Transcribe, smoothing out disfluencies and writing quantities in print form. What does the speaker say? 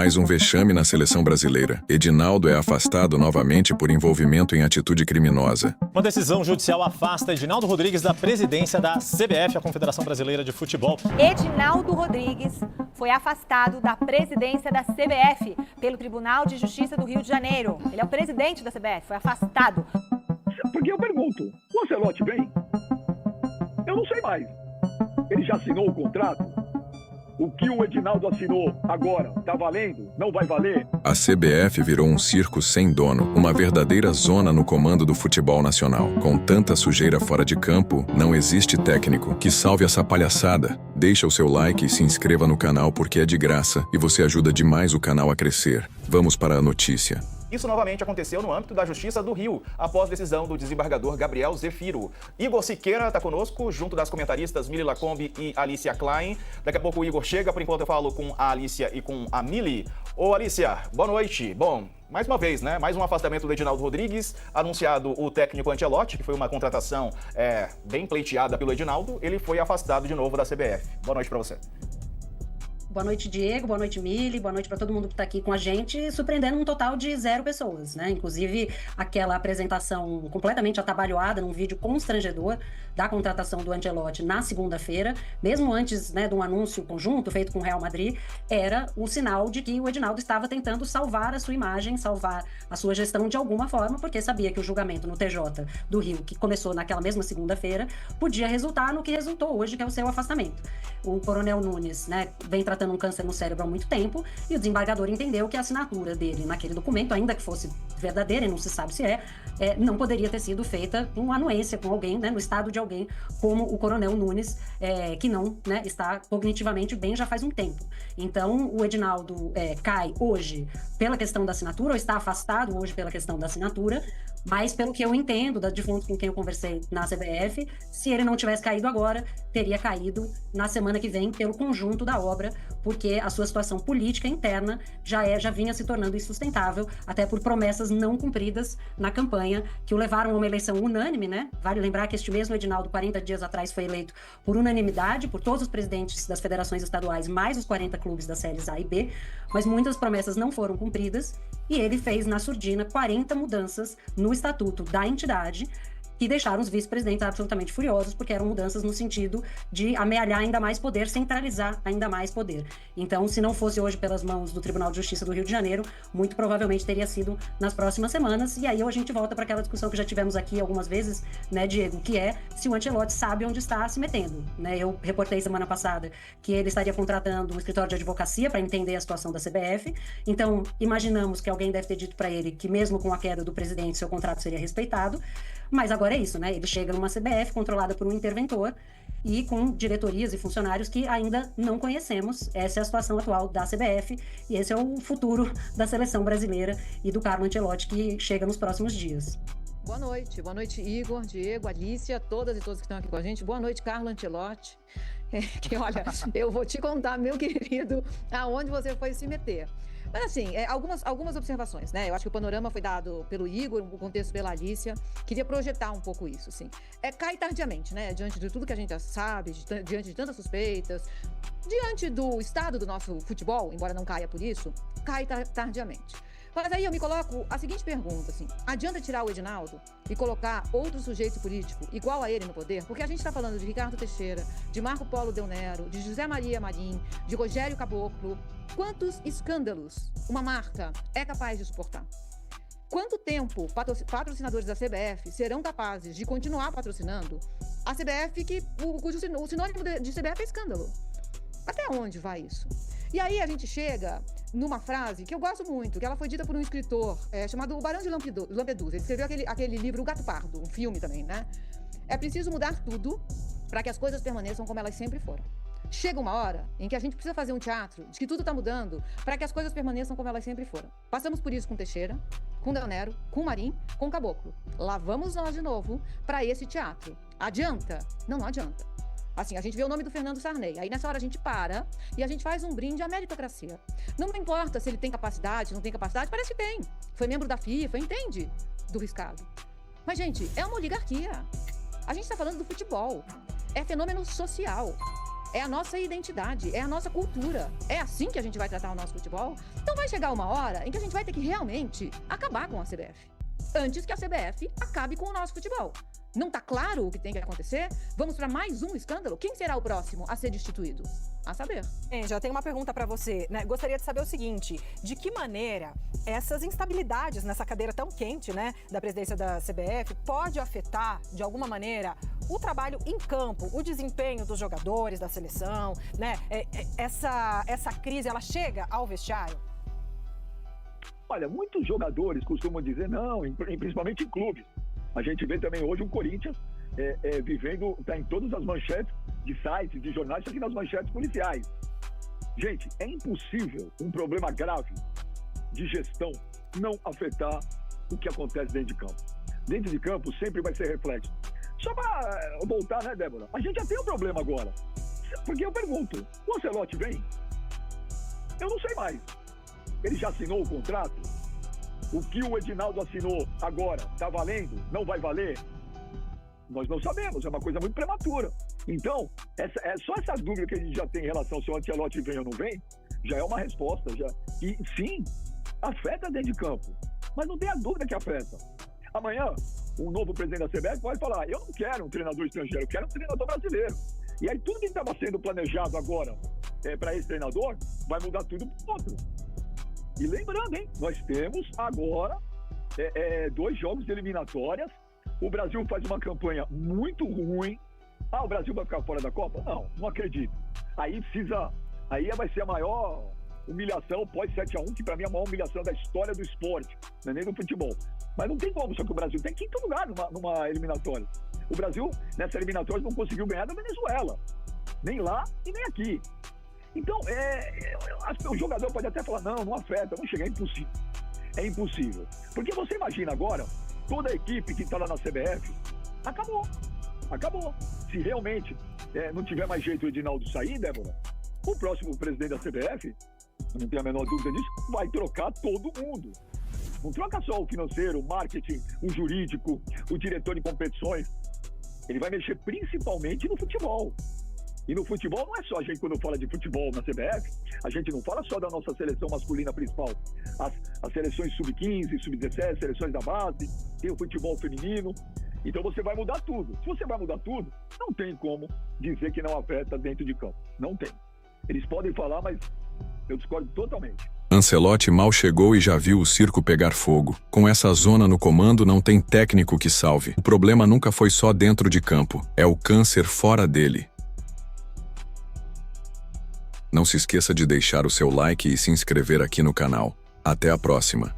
Mais um vexame na seleção brasileira. Edinaldo é afastado novamente por envolvimento em atitude criminosa. Uma decisão judicial afasta Edinaldo Rodrigues da presidência da CBF, a Confederação Brasileira de Futebol. Edinaldo Rodrigues foi afastado da presidência da CBF pelo Tribunal de Justiça do Rio de Janeiro. Ele é o presidente da CBF, foi afastado. Porque eu pergunto, o Ancelotti vem? Eu não sei mais. Ele já assinou o contrato? O que o Edinaldo assinou agora, tá valendo? Não vai valer? A CBF virou um circo sem dono, uma verdadeira zona no comando do futebol nacional. Com tanta sujeira fora de campo, não existe técnico que salve essa palhaçada. Deixa o seu like e se inscreva no canal porque é de graça e você ajuda demais o canal a crescer. Vamos para a notícia. Isso novamente aconteceu no âmbito da Justiça do Rio, após decisão do desembargador Gabriel Zefiro. Igor Siqueira está conosco, junto das comentaristas Mili Lacombe e Alicia Klein. Daqui a pouco o Igor chega, por enquanto eu falo com a Alicia e com a Mili. Ô Alicia, boa noite. Bom, mais uma vez, né? Mais um afastamento do Edinaldo Rodrigues, anunciado o técnico Ancelotti, que foi uma contratação bem pleiteada pelo Edinaldo, ele foi afastado de novo da CBF. Boa noite para você. Boa noite, Diego. Boa noite, Mili. Boa noite para todo mundo que está aqui com a gente, surpreendendo um total de 0 pessoas, né? Inclusive, aquela apresentação completamente atabalhoada num vídeo constrangedor da contratação do Ancelotti na segunda-feira, mesmo antes, né, de um anúncio conjunto feito com o Real Madrid, era o sinal de que o Edinaldo estava tentando salvar a sua imagem, salvar a sua gestão de alguma forma, porque sabia que o julgamento no TJ do Rio, que começou naquela mesma segunda-feira, podia resultar no que resultou hoje, que é o seu afastamento. O Coronel Nunes, né, vem tratando um câncer no cérebro há muito tempo, e o desembargador entendeu que a assinatura dele naquele documento, ainda que fosse verdadeira, e não se sabe se não poderia ter sido feita com anuência com alguém, né, no estado de alguém como o Coronel Nunes, que não, né, está cognitivamente bem já faz um tempo. Então, o Edinaldo cai hoje pela questão da assinatura, ou está afastado hoje pela questão da assinatura, mas pelo que eu entendo, de fontes com quem eu conversei na CBF, se ele não tivesse caído agora, teria caído na semana que vem pelo conjunto da obra, porque a sua situação política interna já vinha se tornando insustentável, até por promessas não cumpridas na campanha, que o levaram a uma eleição unânime, né? Vale lembrar que este mesmo Edinaldo, 40 dias atrás, foi eleito por unanimidade, por todos os presidentes das federações estaduais, mais os 40 clubes das séries A e B, mas muitas promessas não foram cumpridas, e ele fez na surdina 40 mudanças no estatuto da entidade, que deixaram os vice-presidentes absolutamente furiosos, porque eram mudanças no sentido de amealhar ainda mais poder, centralizar ainda mais poder. Então, se não fosse hoje pelas mãos do Tribunal de Justiça do Rio de Janeiro, muito provavelmente teria sido nas próximas semanas, e aí a gente volta para aquela discussão que já tivemos aqui algumas vezes, né, Diego, que é se o Ancelotti sabe onde está se metendo, né? Eu reportei semana passada que ele estaria contratando um escritório de advocacia para entender a situação da CBF, então imaginamos que alguém deve ter dito para ele que mesmo com a queda do presidente, seu contrato seria respeitado, mas agora é isso, né? Ele chega numa CBF controlada por um interventor e com diretorias e funcionários que ainda não conhecemos. Essa é a situação atual da CBF e esse é o futuro da seleção brasileira e do Carlo Ancelotti que chega nos próximos dias. Boa noite Igor, Diego, Alicia, todas e todos que estão aqui com a gente. Boa noite, Carlo Ancelotti. Que olha, eu vou te contar, meu querido, aonde você foi se meter. Mas assim, algumas observações, né? Eu acho que o panorama foi dado pelo Igor, o contexto pela Alicia. Queria projetar um pouco isso, assim. Cai tardiamente, né? Diante de tudo que a gente já sabe, diante de tantas suspeitas, diante do estado do nosso futebol, embora não caia por isso, cai tardiamente. Mas aí eu me coloco a seguinte pergunta, assim, adianta tirar o Edinaldo e colocar outro sujeito político igual a ele no poder? Porque a gente está falando de Ricardo Teixeira, de Marco Polo Del Nero, de José Maria Marim, de Rogério Caboclo. Quantos escândalos uma marca é capaz de suportar? Quanto tempo patrocinadores da CBF serão capazes de continuar patrocinando a CBF, cujo sinônimo de CBF é escândalo? Até onde vai isso? E aí a gente chega numa frase que eu gosto muito, que ela foi dita por um escritor chamado Barão de Lampedusa. Ele escreveu aquele livro O Gato Pardo, um filme também, né? É preciso mudar tudo para que as coisas permaneçam como elas sempre foram. Chega uma hora em que a gente precisa fazer um teatro de que tudo está mudando para que as coisas permaneçam como elas sempre foram. Passamos por isso com Teixeira, com Del Nero, com Marim, com Caboclo. Lá vamos nós de novo para esse teatro. Adianta? Não adianta. Assim, a gente vê o nome do Fernando Sarney. Aí nessa hora a gente para e a gente faz um brinde à meritocracia. Não importa se ele tem capacidade, se não tem capacidade, parece que tem. Foi membro da FIFA, entende do riscado. Mas, gente, é uma oligarquia. A gente está falando do futebol. É fenômeno social. é a nossa identidade, é a nossa cultura. É assim que a gente vai tratar o nosso futebol? Então vai chegar uma hora em que a gente vai ter que realmente acabar com a CBF. Antes que a CBF acabe com o nosso futebol. Não tá claro o que tem que acontecer? Vamos para mais um escândalo? Quem será o próximo a ser destituído? A saber. Já tenho uma pergunta para você, né? Gostaria de saber o seguinte: de que maneira essas instabilidades nessa cadeira tão quente, né, da presidência da CBF pode afetar, de alguma maneira, o trabalho em campo, o desempenho dos jogadores da seleção, né? Essa crise, ela chega ao vestiário? Olha, muitos jogadores costumam dizer não, principalmente em clubes. A gente vê também hoje o Corinthians vivendo, está em todas as manchetes de sites, de jornais, aqui nas manchetes policiais. Gente, é impossível um problema grave de gestão não afetar o que acontece dentro de campo. Dentro de campo sempre vai ser reflexo. Só para voltar, né, Débora? A gente já tem um problema agora. Porque eu pergunto, o Ancelotti vem? Eu não sei mais. Ele já assinou o contrato? O que o Edinaldo assinou agora está valendo? Não vai valer? Nós não sabemos, é uma coisa muito prematura. Então, só essa dúvida que a gente já tem em relação se o Ancelotti vem ou não vem, já é uma resposta. Já. E sim, afeta dentro de campo. Mas não tem a dúvida que afeta. Amanhã, o novo presidente da CBF pode falar, eu não quero um treinador estrangeiro, eu quero um treinador brasileiro. E aí tudo que estava sendo planejado agora para esse treinador, vai mudar tudo para o outro. E lembrando, hein, nós temos agora 2 jogos de eliminatórias. O Brasil faz uma campanha muito ruim. O Brasil vai ficar fora da Copa? Não acredito. Aí vai ser a maior humilhação pós 7-1, que para mim é a maior humilhação da história do esporte, não é nem do futebol. Mas não tem como, só que o Brasil tem 5º lugar numa eliminatória. O Brasil, nessa eliminatória, não conseguiu ganhar da Venezuela. Nem lá e nem aqui. Então, o jogador pode até falar, não afeta, não chega, é impossível. É impossível. Porque você imagina agora, toda a equipe que está lá na CBF, acabou. Se realmente não tiver mais jeito o Edinaldo sair, Débora, o próximo presidente da CBF, não tenho a menor dúvida disso, vai trocar todo mundo. Não troca só o financeiro, o marketing, o jurídico, o diretor de competições. Ele vai mexer principalmente no futebol. E no futebol não é só a gente, quando fala de futebol na CBF, a gente não fala só da nossa seleção masculina principal. As seleções sub-15, sub-17, seleções da base, tem o futebol feminino. Então você vai mudar tudo. Se você vai mudar tudo, não tem como dizer que não afeta dentro de campo. Não tem. Eles podem falar, mas eu discordo totalmente. Ancelotti mal chegou e já viu o circo pegar fogo. Com essa zona no comando não tem técnico que salve. O problema nunca foi só dentro de campo, é o câncer fora dele. Não se esqueça de deixar o seu like e se inscrever aqui no canal. Até a próxima!